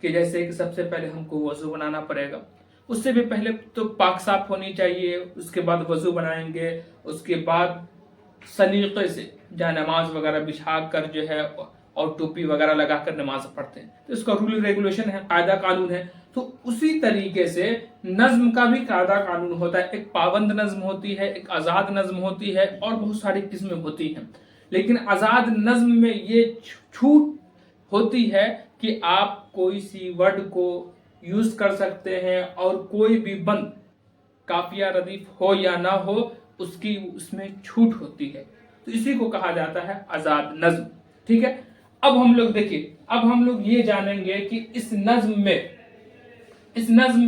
کہ جیسے کہ سب سے پہلے ہم کو وضو بنانا پڑے گا، اس سے بھی پہلے تو پاک صاف ہونی چاہیے، اس کے بعد وضو بنائیں گے، اس کے بعد سلیقے سے جہاں نماز وغیرہ بچھا کر جو ہے اور ٹوپی وغیرہ لگا کر نماز پڑھتے ہیں، تو اس کا رول ریگولیشن ہے، قاعدہ قانون ہے۔ تو اسی طریقے سے نظم کا بھی قاعدہ قانون ہوتا ہے، ایک پابند نظم ہوتی ہے، ایک آزاد نظم ہوتی ہے، اور بہت ساری قسمیں ہوتی ہیں۔ لیکن آزاد نظم میں یہ چھوٹ ہوتی ہے کہ آپ کوئی سی ورڈ کو یوز کر سکتے ہیں، اور کوئی بھی بند کافیہ ردیف ہو یا نہ ہو اس میں چھوٹ ہوتی ہے، تو اسی کو کہا جاتا ہے آزاد نظم۔ ٹھیک ہے، اب ہم لوگ دیکھیں، اب ہم لوگ یہ جانیں گے کہ اس نظم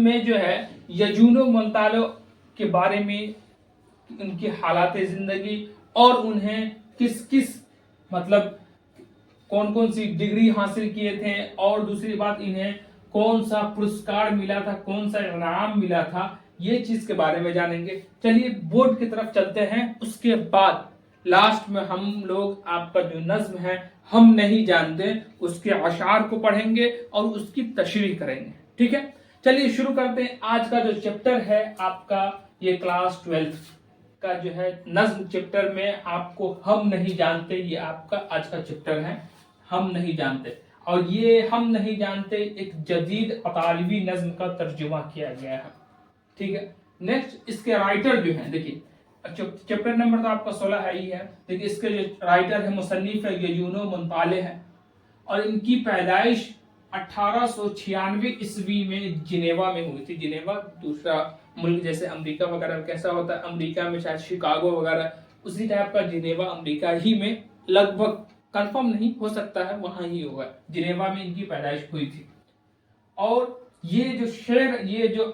میں جو ہے یجون و منتالو کے بارے میں، ان کی حالات زندگی، اور انہیں کس مطلب کون کون سی ڈگری حاصل کیے تھے، اور دوسری بات انہیں کون سا پرسکار ملا تھا، کون سا انعام ملا تھا، یہ چیز کے بارے میں جانیں گے۔ چلیے بورڈ کی طرف چلتے ہیں، اس کے بعد لاسٹ میں ہم لوگ آپ کا جو نظم ہے ہم نہیں جانتے، اس کے اشعار کو پڑھیں گے اور اس کی تشریح کریں گے۔ ٹھیک ہے، چلیے شروع کرتے ہیں۔ آج کا جو چیپٹر ہے آپ کا، یہ کلاس 12 کا جو ہے نظم چیپٹر میں آپ کو ہم نہیں جانتے، یہ آپ کا آج کا چیپٹر ہے، ہم نہیں جانتے۔ اور یہ ہم نہیں جانتے ایک جدید اطالوی نظم کا ترجمہ کیا گیا ہے۔ ٹھیک ہے، نیکسٹ اس کے رائٹر جو ہیں، دیکھیے چیپٹر نمبر تو آپ کا 16 ہے ہی ہے، لیکن اس کے جو رائٹر ہے، مصنف ہے، یجون و منطالع ہے، اور ان کی پیدائش 1896 عیسوی میں جنیوا میں ہوئی تھی۔ جنیوا دوسرا ملک جیسے امریکہ وغیرہ کیسا ہوتا ہے، امریکہ میں شاید شکاگو وغیرہ، اسی ٹائپ کا جنیوا امریکہ ہی میں، لگ بھگ کنفرم نہیں ہو سکتا ہے، وہاں ہی ہوگا، جنیوا میں ان کی پیدائش ہوئی تھی۔ اور یہ جو شعر، یہ جو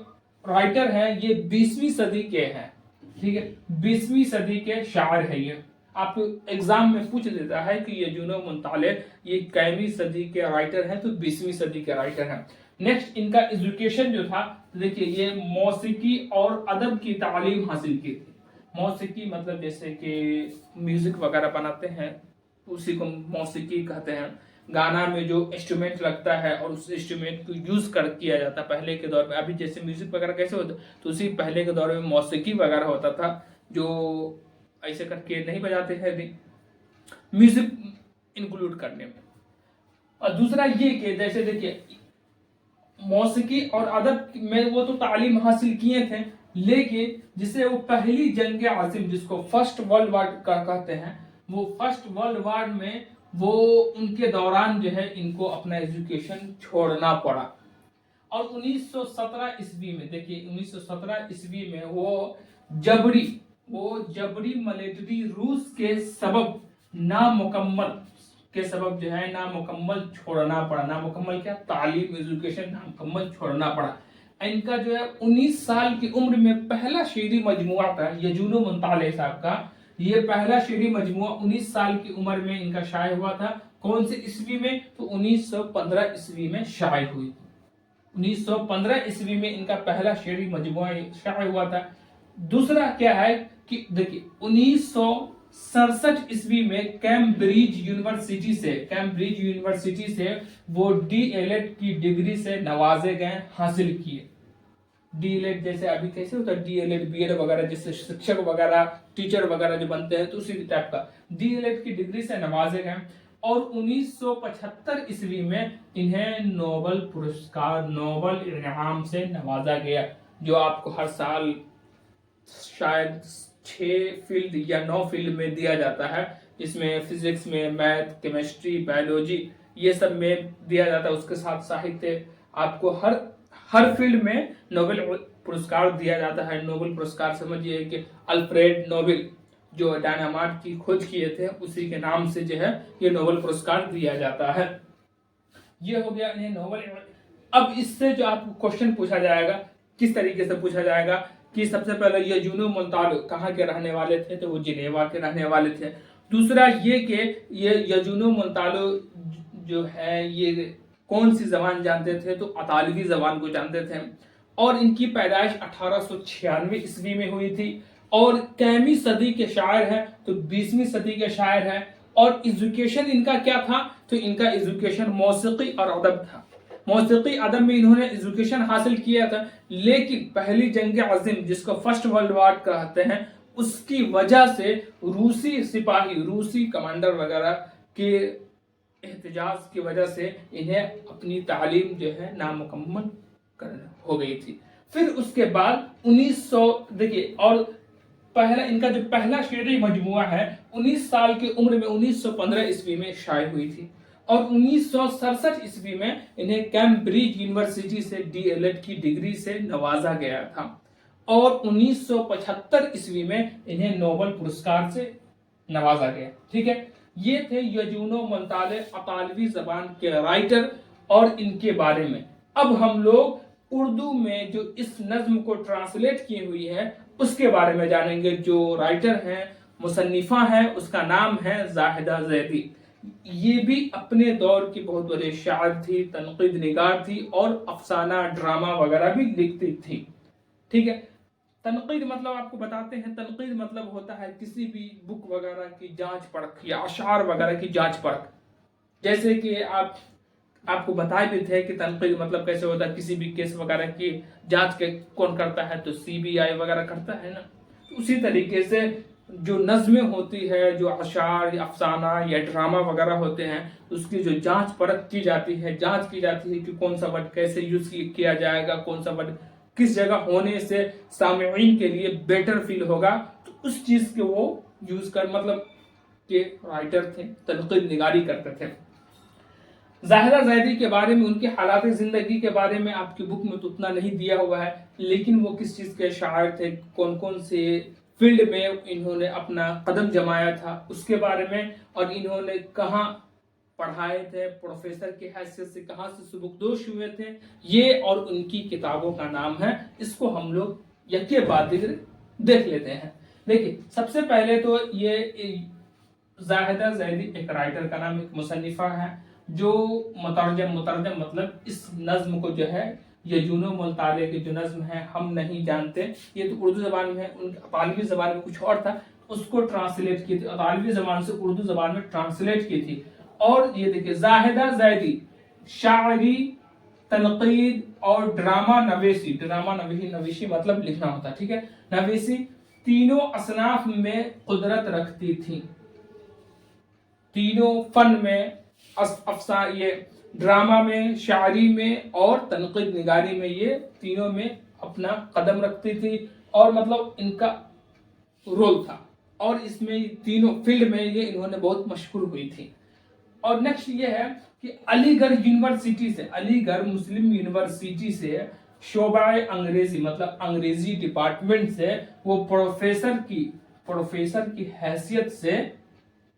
رائٹر ہیں، یہ 20ویں صدی کے ہیں۔ ٹھیک ہے، 20ویں صدی کے شاعر ہیں۔ یہ آپ کو ایگزام میں پوچھ دیتا ہے کہ یجون و منطالع یہ کیویں صدی کے رائٹر ہیں، تو 20ویں صدی کے رائٹر ہیں۔ نیکسٹ ان کا ایجوکیشن جو تھا، دیکھیے یہ موسیقی اور ادب کی تعلیم حاصل کی تھی۔ موسیقی مطلب جیسے کہ میوزک وغیرہ بناتے ہیں، اسی کو موسیقی کہتے ہیں۔ گانا میں جو انسٹرومنٹ لگتا ہے اور اس انسٹرومنٹ کو یوز کیا جاتا ہے پہلے کے دور میں، ابھی جیسے میوزک وغیرہ کیسے ہوتا تو اسی پہلے کے دور میں موسیقی وغیرہ ہوتا تھا، جو ایسے کر کے نہیں بجاتے ہیں میوزک انکلوڈ کرنے میں۔ اور دوسرا یہ کہ جیسے دیکھیے موسیقی اور ادب میں وہ تو تعلیم حاصل کیے تھے، لیکن جسے وہ پہلی جنگ عظیم، جس کو فرسٹ ورلڈ وار کہتے ہیں، وہ فرسٹ ورلڈ وار میں وہ ان کے دوران جو ہے ان کو اپنا ایجوکیشن چھوڑنا پڑا۔ اور 1917 عیسوی میں، دیکھیے 1917 عیسوی میں وہ جبری ملٹری روس کے سبب جو ہے نامکمل چھوڑنا پڑا۔ نامکمل کیا؟ تعلیم، ایجوکیشن نامکمل چھوڑنا پڑا۔ ان کا جو ہے 19 سال کی عمر میں پہلا شعری مجموعہ تھا یجون و منطالع صاحب کا، یہ پہلا شعری مجموعہ 19 سال کی عمر میں ان کا شائع ہوا تھا۔ کون سے عیسوی میں؟ تو 1915 عیسوی میں شائع ہوئی۔ 1915 عیسوی میں ان کا پہلا شعری مجموعہ شائع ہوا تھا۔ دوسرا کیا ہے کہ دیکھیے 1967 عیسوی میں کیمبرج یونیورسٹی سے وہ ڈی ایل ایڈ کی ڈگری سے نوازے گئے، حاصل کیے۔ ڈی ایل ایڈ جیسے ابھی کیسے ہوتا ہے، D L Ed B Ed وغیرہ، جیسے شکشک وغیرہ ٹیچر وغیرہ جو بنتے ہیں، تو اسی ٹائپ کا ڈی ایل ایڈ کی ڈگری سے نوازے گئے۔ اور 1975 عیسوی میں انہیں نوبل انعام سے نوازا گیا، جو آپ کو ہر سال شاید 6 فیلڈ یا 9 فیلڈ میں دیا جاتا ہے، اس میں فزکس میں، میتھ، کیمسٹری، بایولوجی، یہ سب میں دیا جاتا ہے۔ اس کے ساتھ ساہتیہ، آپ کو ہر فیلڈ میں نوبل پرسکار دیا جاتا ہے۔ نوبل پرسکار سمجھئے کہ الفریڈ نوبل جو ڈائنامائٹ کی کھوج کیے تھے، اسی کے نام سے جو ہے یہ نوبل پرسکار دیا جاتا ہے۔ یہ ہو گیا انہیں نوبل۔ اب اس سے جو آپ کو کوشچن پوچھا جائے گا، کس طریقے سے پوچھا جائے گا کہ سب سے پہلے یجون و منطالع کہاں کے رہنے والے تھے، تو وہ جنیوا کے رہنے والے تھے۔ دوسرا یہ کہ یہ یجون و منطالع جو ہے یہ کون سی زبان جانتے تھے، تو اطالوی زبان کو جانتے تھے، اور ان کی پیدائش 1896 عیسوی میں ہوئی تھی، اور کیویں صدی کے شاعر ہیں، تو 20ویں صدی کے شاعر ہیں۔ اور ایجوکیشن ان کا کیا تھا، تو ان کا ایجوکیشن موسیقی اور ادب تھا۔ موسیقی ادب میں انہوں نے ایجوکیشن حاصل کیا تھا، لیکن پہلی جنگ عظیم جس کو فرسٹ ورلڈ وار کہتے ہیں اس کی وجہ سے روسی سپاہی، روسی کمانڈر وغیرہ کے احتجاج کی وجہ سے انہیں اپنی تعلیم جو ہے نامکمل ہو گئی تھی۔ پھر اس کے بعد 1900 دیکھیے، اور پہلا ان کا جو پہلا شعری مجموعہ ہے 19 سال کی عمر میں 1915 عیسوی میں شائع ہوئی تھی، اور 1967 عیسوی میں انہیں کیمبرج یونیورسٹی سے DL.Ed کی ڈگری سے نوازا گیا تھا، اور 1975 عیسوی میں انہیں نوبل پرسکار سے نوازا گیا۔ ٹھیک ہے، یہ تھے یجونو مونتالے اطالوی زبان کے رائٹر، اور ان کے بارے میں اب ہم لوگ اردو میں جو اس نظم کو ٹرانسلیٹ کی ہوئی ہے اس کے بارے میں جانیں گے۔ جو رائٹر ہیں، مصنفہ ہیں، اس کا نام ہے زاہدہ زیدی۔ یہ بھی اپنے دور کی بہت بڑے شاعر تھی، تنقید نگار تھی، اور افسانہ ڈرامہ وغیرہ بھی لکھتی تھی۔ ٹھیک ہے، تنقید مطلب آپ کو بتاتے ہیں، تنقید مطلب ہوتا ہے کسی بھی بک وغیرہ کی جانچ پرکھ یا اشعار وغیرہ کی جانچ پرکھ۔ جیسے کہ آپ کو بتائے بھی تھے کہ تنقید مطلب کیسے ہوتا ہے، کسی بھی کیس وغیرہ کی جانچ کون کرتا ہے، تو CBI وغیرہ کرتا ہے نا۔ اسی طریقے سے جو نظمیں ہوتی ہے، جو اشعار یا افسانہ یا ڈرامہ وغیرہ ہوتے ہیں، اس کی جو جانچ پرکھ کی جاتی ہے، جانچ کی جاتی ہے کہ کون سا ورڈ کیسے یوز کیا جائے گا، کون سا ورڈ کس جگہ ہونے سے سامعین کے لیے بیٹر فیل ہوگا، تو اس چیز کے وہ یوز کر مطلب کہ رائٹر تھے، تنقید نگاری کرتے تھے۔ زاہدہ زیدی کے بارے میں، ان کے حالات زندگی کے بارے میں آپ کی بک میں تو اتنا نہیں دیا ہوا ہے، لیکن وہ کس چیز کے شاعر تھے، کون کون سے فیلڈ میں انہوں نے اپنا قدم جمایا تھا اس کے بارے میں، اور انہوں نے کہاں پڑھائے تھے، پروفیسر کی حیثیت سے کہاں سے سبکدوش ہوئے تھے، یہ اور ان کی کتابوں کا نام ہے۔ اس کو ہم لوگ یکے بعد دیگر دیکھ لیتے ہیں۔ دیکھیے، سب سے پہلے تو یہ زاہدہ زیدی ایک رائٹر کا نام، ایک مصنفہ ہے، جو مترجم مطلب اس نظم کو جو ہے یجونو ملتالے کی جو نظم ہے ہم نہیں جانتے، یہ تو اردو زبان میں ہے، ان اطالوی زبان میں کچھ اور تھا، اس کو ٹرانسلیٹ کی تھی، اطالوی زبان سے اردو زبان میں ٹرانسلیٹ کی تھی۔ اور یہ دیکھیں، زاہدہ زیدی شاعری، تنقید اور ڈرامہ نویسی مطلب لکھنا ہوتا ہے، ٹھیک ہے، نویسی، تینوں اصناف میں قدرت رکھتی تھی، تینوں فن میں، یہ ڈرامہ میں، شاعری میں اور تنقید نگاری میں، یہ تینوں میں اپنا قدم رکھتی تھی، اور مطلب ان کا رول تھا، اور اس میں تینوں فیلڈ میں یہ انہوں نے بہت مشہور ہوئی تھی۔ اور نیکسٹ یہ ہے کہ علی گڑھ یونیورسٹی سے، علی گڑھ مسلم یونیورسٹی سے شعبہ انگریزی مطلب انگریزی ڈپارٹمنٹ سے وہ پروفیسر کی حیثیت سے،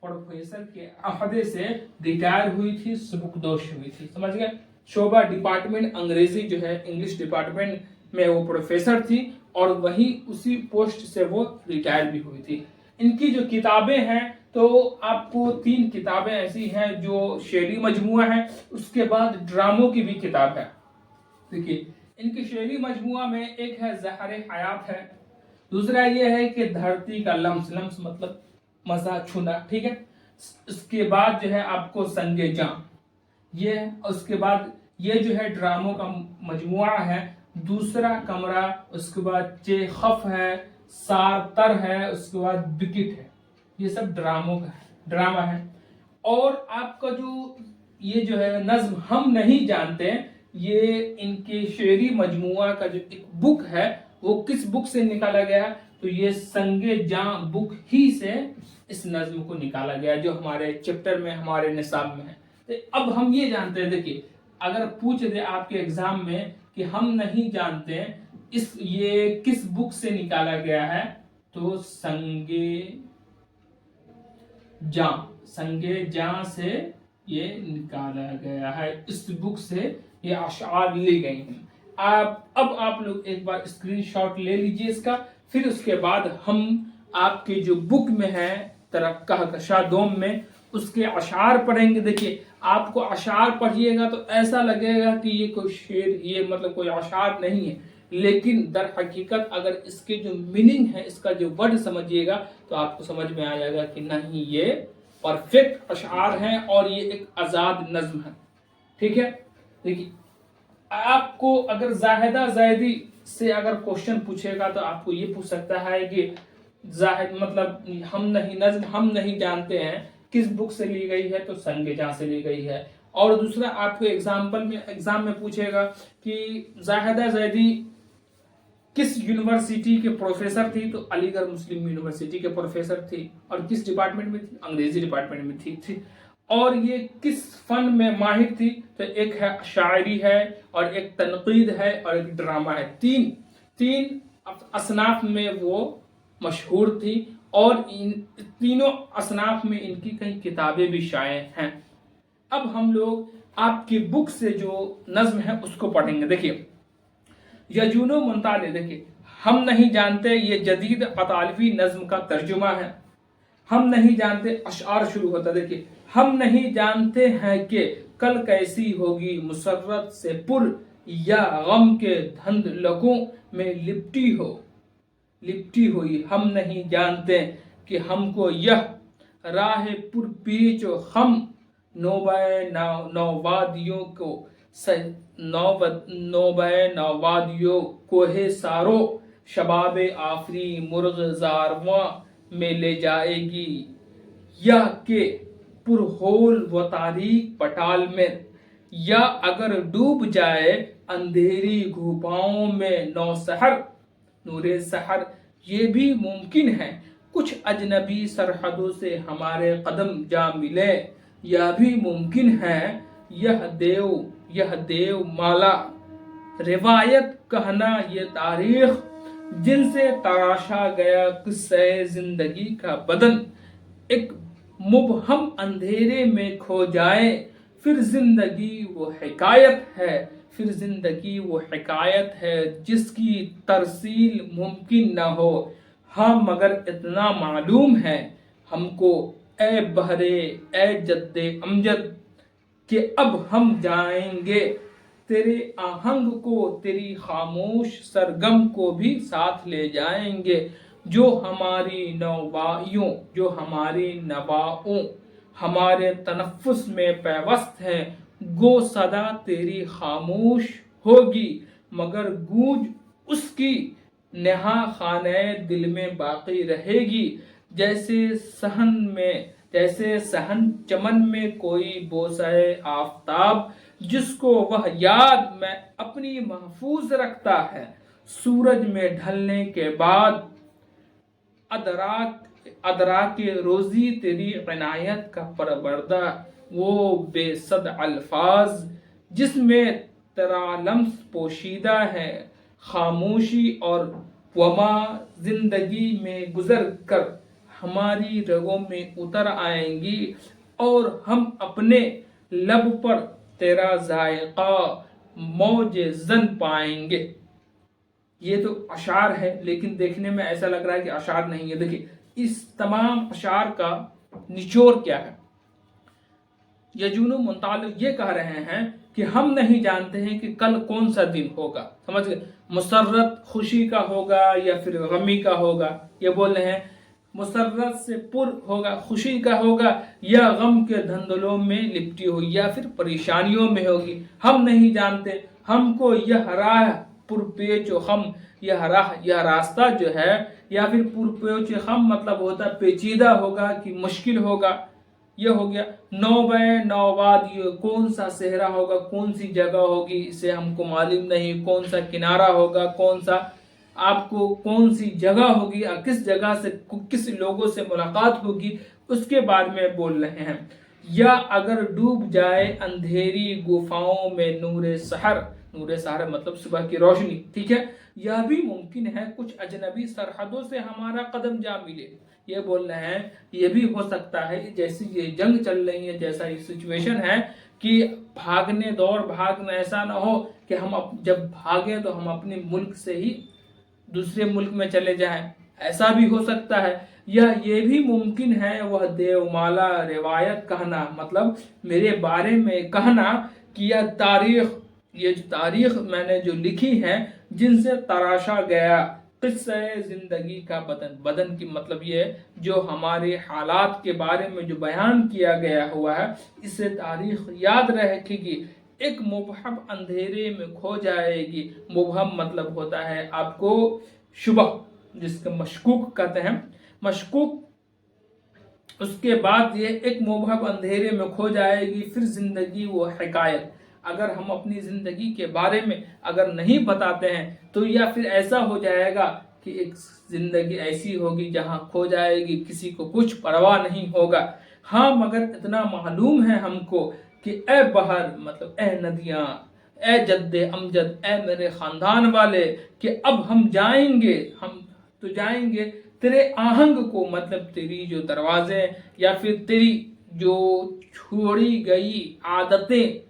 پروفیسر کے عہدے سے ریٹائر ہوئی تھی، سبکدوش ہوئی تھی، سمجھ گئے؟ شعبہ ڈپارٹمنٹ انگریزی جو ہے، انگلش ڈپارٹمنٹ میں وہ پروفیسر تھی، اور وہی اسی پوسٹ سے وہ ریٹائر بھی ہوئی تھی۔ ان کی جو کتابیں ہیں تو آپ کو 3 کتابیں ایسی ہیں جو شعری مجموعہ ہیں، اس کے بعد ڈراموں کی بھی کتاب ہے۔ دیکھیے، ان کی شعری مجموعہ میں ایک ہے زہر حیات ہے، دوسرا یہ ہے کہ دھرتی کا لمس مطلب مزہ چھونا، ٹھیک ہے، اس کے بعد جو ہے آپ کو سنگ جاں، یہ، اس کے بعد یہ جو ہے ڈراموں کا مجموعہ ہے، دوسرا کمرہ، اس کے بعد چے خف ہے، ساتر ہے، اس کے بعد بکٹ ہے، یہ سب ڈرامہ ہے۔ اور آپ کا جو ہے نظم ہم نہیں جانتے، یہ ان کے شعری مجموعہ کا جو ایک بک ہے وہ کس بک سے نکالا گیا، تو یہ سنگ جاں بک ہی سے اس نظم کو نکالا گیا، جو ہمارے چیپٹر میں، ہمارے نصاب میں ہے۔ اب ہم یہ جانتے ہیں، دیکھیے، اگر پوچھ دے آپ کے ایگزام میں کہ ہم نہیں جانتے یہ کس بک سے نکالا گیا ہے، تو سنگ جاں سے یہ نکالا گیا ہے، اس بک سے یہ اشعار لی گئی ہیں۔ اب آپ لوگ ایک بار اسکرین شاٹ لے لیجئے اس کا، پھر اس کے بعد ہم آپ کی جو بک میں ہے ترقہ کشا دوم میں اس کے اشعار پڑھیں گے۔ دیکھیے، آپ کو اشعار پڑھیے گا تو ایسا لگے گا کہ یہ کوئی شعر، یہ مطلب کوئی اشعار نہیں ہے، لیکن در حقیقت اگر اس کے جو میننگ ہے، اس کا جو ورڈ سمجھیے گا تو آپ کو سمجھ میں آ جائے گا کہ نہیں، یہ پرفیکٹ اشعار ہیں اور یہ ایک آزاد نظم ہے، ٹھیک ہے۔ دیکھیے، آپ کو اگر زاہدہ زیدی سے اگر کوشچن پوچھے گا تو آپ کو یہ پوچھ سکتا ہے کہ زاہد مطلب نظم ہم نہیں جانتے ہیں کس بک سے لی گئی ہے، تو سنگ جہاں سے لی گئی ہے۔ اور دوسرا آپ کو ایگزام میں پوچھے گا کہ زاہدہ زیدی کس یونیورسٹی کے پروفیسر تھی، تو علی گڑھ مسلم یونیورسٹی کے پروفیسر تھی۔ اور کس ڈپارٹمنٹ میں تھی؟ انگریزی ڈپارٹمنٹ میں تھی۔ اور یہ کس فن میں ماہر تھی؟ تو ایک ہے شاعری ہے، اور ایک تنقید ہے، اور ایک ڈرامہ ہے۔ تین اصناف میں وہ مشہور تھی، اور ان تینوں اصناف میں ان کی کئی کتابیں بھی شائع ہیں۔ اب ہم لوگ آپ کی بک سے جو نظم ہے اس کو پڑھیں گے۔ دیکھیے یجون و منتالے، دیکھیے ہم نہیں جانتے، یہ جدید اطالوی نظم کا ترجمہ ہے۔ ہم نہیں جانتے، اشعار شروع ہوتا، دیکھیے ہم نہیں جانتے ہیں کہ کل کیسی ہوگی مسرت سے پر، یا غم کے دھند لگوں میں لپٹی ہوئی۔ ہم نہیں جانتے کہ ہم کو یہ راہ پر پیچ و خم، نوبادیوں کو نوبادیوں کوہ سارو، شباب آفری مرغ زارواں میں لے جائے گی، یا کہ پرہول و تاریک پٹال میں، یا اگر ڈوب جائے اندھیری گھوپاؤں میں نور سحر۔ یہ بھی ممکن ہے کچھ اجنبی سرحدوں سے ہمارے قدم جا ملے، یہ بھی ممکن ہے یہ دیو مالا روایت کہنا، یہ تاریخ جن سے تراشا گیا قصہ زندگی کا بدن، ایک مبہم اندھیرے میں کھو جائے، پھر زندگی وہ حکایت ہے جس کی ترسیل ممکن نہ ہو۔ ہاں مگر اتنا معلوم ہے ہم کو اے بہرے اے جد امجد، کہ اب ہم جائیں گے تیرے آہنگ کو، تیری خاموش سرگم کو بھی ساتھ لے جائیں گے، جو ہماری نواؤں ہمارے تنفس میں پیوست ہے۔ گو صدا تیری خاموش ہوگی، مگر گونج اس کی نہا خانہ دل میں باقی رہے گی، جیسے صحن چمن میں کوئی بوسہ آفتاب، جس کو وہ یاد میں اپنی محفوظ رکھتا ہے، سورج میں ڈھلنے کے بعد ادراک روزی تیری عنایت کا پروردہ، وہ بے صد الفاظ جس میں تیرا لمس پوشیدہ ہے، خاموشی اور وما زندگی میں گزر کر ہماری رگوں میں اتر آئیں گی، اور ہم اپنے لب پر تیرا ذائقہ موج زن پائیں گے۔ یہ تو اشعار ہے، لیکن دیکھنے میں ایسا لگ رہا ہے کہ اشعار نہیں ہے۔ دیکھیں اس تمام اشعار کا نچوڑ کیا ہے۔ یجون و منتالب یہ کہہ رہے ہیں کہ ہم نہیں جانتے ہیں کہ کل کون سا دن ہوگا، سمجھ گئے، مسرت خوشی کا ہوگا یا پھر غمی کا ہوگا۔ یہ بول رہے ہیں مسرت سے پر ہوگا، خوشی کا ہوگا، یا غم کے دھندلوں میں لپٹی ہوئی، یا پھر پریشانیوں میں ہوگی۔ ہم نہیں جانتے، ہم کو یہ راہ پر پیچ و خم، یہ راستہ جو ہے، یا پھر پر پیچ و خم مطلب ہوتا ہے پیچیدہ ہوگا کہ مشکل ہوگا۔ یہ ہو گیا نوباد، کون سا صحرا ہوگا، کون سی جگہ ہوگی، اسے ہم کو معلوم نہیں، کون سا کنارہ ہوگا، کون سا آپ کو کون سی جگہ ہوگی، کس جگہ سے کس لوگوں سے ملاقات ہوگی، اس کے بارے میں بول رہے ہیں۔ یا اگر ڈوب جائے اندھیری گفاؤں میں نور سحر مطلب صبح کی روشنی، ٹھیک ہے۔ یہ بھی ممکن ہے کچھ اجنبی سرحدوں سے ہمارا قدم جا ملے، یہ بول رہے ہیں یہ بھی ہو سکتا ہے، جیسی یہ جنگ چل رہی ہے، جیسا یہ سچویشن ہے کہ بھاگنا ایسا نہ ہو کہ ہم جب بھاگیں تو ہم اپنے ملک سے ہی دوسرے ملک میں چلے جائیں، ایسا بھی ہو سکتا ہے۔ یا یہ بھی ممکن ہے وہ دیو مالا روایت کہنا، مطلب میرے بارے میں کہنا کہ یہ جو تاریخ میں نے جو لکھی ہے جن سے تراشا گیا قصہ زندگی کا بدن کی مطلب یہ جو ہمارے حالات کے بارے میں جو بیان کیا گیا ہوا ہے، اسے تاریخ یاد رکھے گی، ایک مبہم اندھیرے میں کھو جائے گی. مبہم مطلب ہوتا ہے آپ کو شبہ، جس کو مشکوک کہتے ہیں. مشکوک، اس کے بعد یہ ایک مبہم اندھیرے میں کھو جائے گی. پھر زندگی وہ حکایت. اگر ہم اپنی زندگی کے بارے میں اگر نہیں بتاتے ہیں تو یا پھر ایسا ہو جائے گا کہ ایک زندگی ایسی ہوگی جہاں کھو جائے گی، کسی کو کچھ پرواہ نہیں ہوگا. ہاں مگر اتنا معلوم ہے ہم کو کہ اے بحر مطلب اے ندیاں، اے جد امجد، اے میرے خاندان والے، کہ اب ہم جائیں گے، ہم تو جائیں گے تیرے آہنگ کو، مطلب تیری جو دروازے یا پھر تیری جو چھوڑی گئی عادتیں،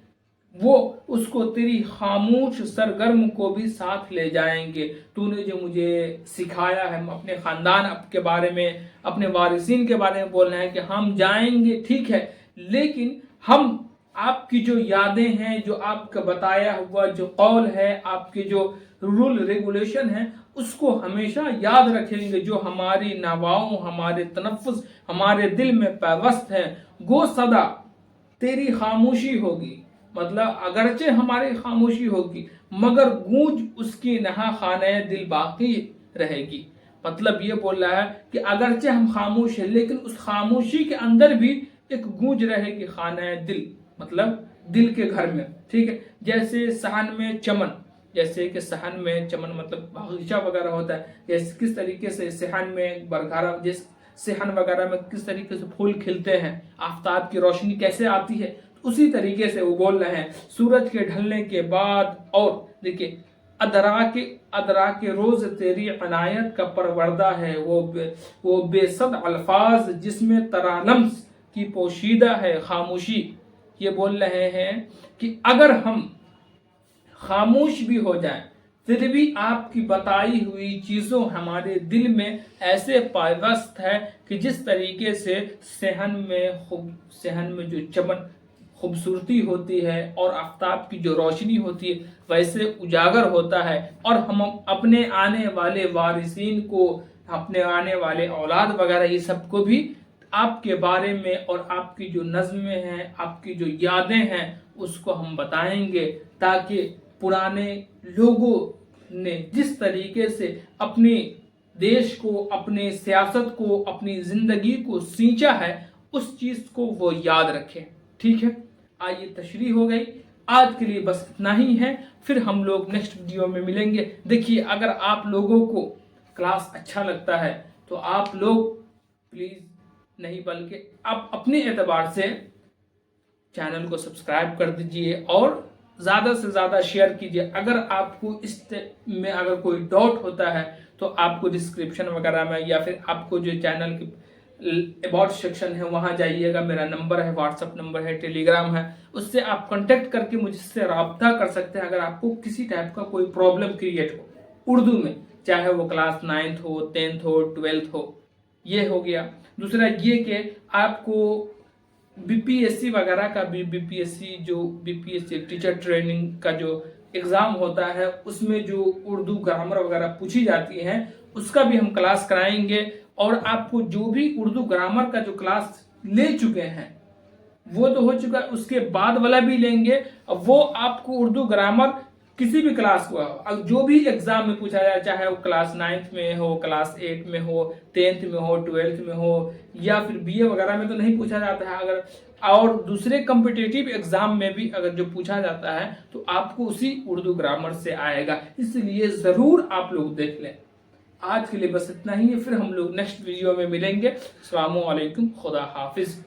وہ اس کو تیری خاموش سرگرم کو بھی ساتھ لے جائیں گے. تو نے جو مجھے سکھایا ہے اپنے خاندان کے بارے میں، اپنے وارثین کے بارے میں بولنا ہے کہ ہم جائیں گے، ٹھیک ہے، لیکن ہم آپ کی جو یادیں ہیں، جو آپ کا بتایا ہوا جو قول ہے، آپ کے جو رول ریگولیشن ہیں، اس کو ہمیشہ یاد رکھیں گے، جو ہماری نواؤں، ہمارے تنفس، ہمارے دل میں پیوست ہے. گو صدا تیری خاموشی ہوگی، مطلب اگرچہ ہماری خاموشی ہوگی مگر گونج اس کی نہا خانہ دل باقی رہے گی. مطلب یہ بول رہا ہے کہ اگرچہ ہم خاموش ہیں لیکن اس خاموشی کے اندر بھی ایک گونج رہے گی خانہ دل، مطلب دل کے گھر میں، ٹھیک ہے. جیسے صحن میں چمن، جیسے کہ صحن میں چمن مطلب باغیچہ وغیرہ ہوتا ہے، جیسے کس طریقے سے صحن میں برگھارا، جس صحن وغیرہ میں کس طریقے سے پھول کھلتے ہیں، آفتاب کی روشنی کیسے آتی ہے، اسی طریقے سے وہ بول رہے ہیں سورج کے ڈھلنے کے بعد. اور دیکھیں ادرا کے روز تیری عنایت کا پروردہ ہے وہ بے صد الفاظ جس میں ترالمس کی پوشیدہ ہے خاموشی. یہ بول رہے ہیں کہ اگر ہم خاموش بھی ہو جائیں پھر بھی آپ کی بتائی ہوئی چیزوں ہمارے دل میں ایسے پائبست ہے کہ جس طریقے سے صحن میں جو چمن خوبصورتی ہوتی ہے اور آفتاب کی جو روشنی ہوتی ہے ویسے اجاگر ہوتا ہے. اور ہم اپنے آنے والے وارثین کو، اپنے آنے والے اولاد وغیرہ یہ سب کو بھی آپ کے بارے میں اور آپ کی جو نظمیں ہیں، آپ کی جو یادیں ہیں، اس کو ہم بتائیں گے، تاکہ پرانے لوگوں نے جس طریقے سے اپنے دیش کو، اپنے سیاست کو، اپنی زندگی کو سینچا ہے، اس چیز کو وہ یاد رکھیں. ٹھیک ہے، آئیے تشریح ہو گئی. آج کے لیے بس اتنا ہی ہے، پھر ہم لوگ نیکسٹ ویڈیو میں ملیں گے. دیکھیے اگر آپ لوگوں کو کلاس اچھا لگتا ہے تو آپ لوگ پلیز نہیں بلکہ آپ اپنے اعتبار سے چینل کو سبسکرائب کر دیجئے اور زیادہ سے زیادہ شیئر کیجئے. اگر آپ کو اس میں اگر کوئی ڈاؤٹ ہوتا ہے تو آپ کو ڈسکرپشن وغیرہ میں یا پھر آپ کو جو چینل کی اباؤٹ سیکشن ہے وہاں جائیے گا، میرا نمبر ہے، واٹس ایپ نمبر ہے، ٹیلی گرام ہے، اس سے آپ کانٹیکٹ کر کے مجھ سے رابطہ کر سکتے ہیں اگر آپ کو کسی ٹائپ کا کوئی پرابلم کریٹ ہو اردو میں، چاہے وہ کلاس 9th ہو، 10th ہو، 12th ہو. یہ ہو گیا. دوسرا یہ کہ آپ کو بی پی ایس سی وغیرہ کا بھی، B P S C teacher training کا جو ایگزام ہوتا ہے اس میں جو اردو گرامر وغیرہ پوچھی جاتی ہیں اس کا بھی ہم کلاس کرائیں گے. اور آپ کو جو بھی اردو گرامر کا جو کلاس لے چکے ہیں وہ تو ہو چکا ہے، اس کے بعد والا بھی لیں گے. وہ آپ کو اردو گرامر کسی بھی کلاس کو جو بھی ایگزام میں پوچھا جائے، چاہے وہ کلاس 9th میں ہو، کلاس 8 میں ہو، 10th میں ہو، 12th میں ہو، یا پھر بی اے وغیرہ میں تو نہیں پوچھا جاتا ہے. اگر اور دوسرے کمپٹیٹیو ایگزام میں بھی اگر جو پوچھا جاتا ہے تو آپ کو اسی اردو گرامر سے آئے گا. اس لیے ضرور آپ لوگ دیکھ لیں. آج کے لیے بس اتنا ہی ہے، پھر ہم لوگ نیکسٹ ویڈیو میں ملیں گے. السلام علیکم، خدا حافظ.